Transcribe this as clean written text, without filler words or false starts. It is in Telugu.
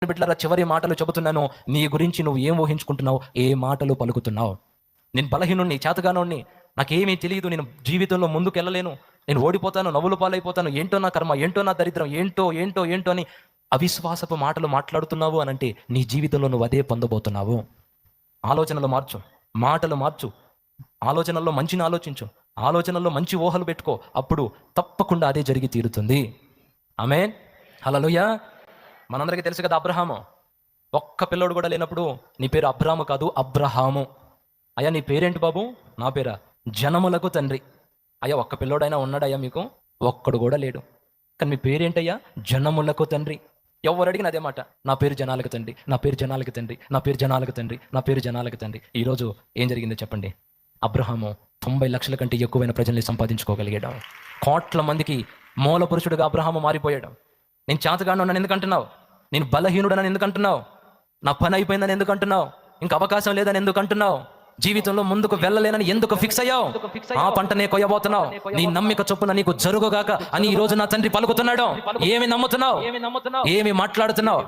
బిడ్డలారా, చివరి మాటలు చెబుతున్నాను. నీ గురించి నువ్వు ఏం ఊహించుకుంటున్నావు? ఏ మాటలు పలుకుతున్నావు? నేను బలహీనుణ్ణి, చేతగానోణ్ణి, నాకేమీ తెలియదు, నేను జీవితంలో ముందుకు వెళ్ళలేను, నేను ఓడిపోతాను, నవ్వుల పాలైపోతాను, ఏంటో నా కర్మ, ఏంటో నా దరిద్రం, ఏంటో ఏంటో ఏంటో అని అవిశ్వాసపు మాటలు మాట్లాడుతున్నావు అనంటే నీ జీవితంలో నువ్వు అదే పొందబోతున్నావు. ఆలోచనలు మార్చు, మాటలు మార్చు, ఆలోచనల్లో మంచిని ఆలోచించు, ఆలోచనల్లో మంచి ఊహలు పెట్టుకో. అప్పుడు తప్పకుండా అదే జరిగి తీరుతుంది. ఆమేన్, హల్లెలూయా. మనందరికీ తెలుసు కదా, అబ్రహాము ఒక్క పిల్లోడు కూడా లేనప్పుడు నీ పేరు అబ్రాము కాదు, అబ్రహాము. అయ్యా నీ పేరేంటి బాబు? నా పేరా? జనములకు తండ్రి. అయ్యా ఒక్క పిల్లోడైనా ఉన్నాడయ్యా మీకు? ఒక్కడు కూడా లేడు. కానీ మీ పేరేంటయ్యా? జనములకు తండ్రి. ఎవరు అడిగిన అదే మాట, నా పేరు జనాలకు తండ్రి, నా పేరు జనాలకు తండ్రి, నా పేరు జనాలకు తండ్రి, నా పేరు జనాలకు తండ్రి. ఈరోజు ఏం జరిగిందో చెప్పండి. అబ్రహాము 90 లక్షల కంటే ఎక్కువైన ప్రజల్ని సంపాదించుకోగలిగాడు. కోట్ల మందికి మూల పురుషుడిగా అబ్రహాము మారిపోయాడు. నేను చేతగాను నన్ను ఎందుకంటున్నావు? నేను బలహీనుడనని ఎందుకంటున్నావు? నా పని అయిపోయిందని ఎందుకంటున్నావు? ఇంకా అవకాశం లేదని ఎందుకంటున్నావు? జీవితంలో ముందుకు వెళ్ళలేనని ఎందుకు ఫిక్స్ అయ్యావు? ఆ పంటనే కొయ్యబోతున్నావు. నీ నమ్మిక చొప్పున నీకు జరుగుగాక అని ఈ రోజు నా తండ్రి పలుకుతున్నాడు. ఏమి నమ్ముతున్నావు? ఏమి మాట్లాడుతున్నావు?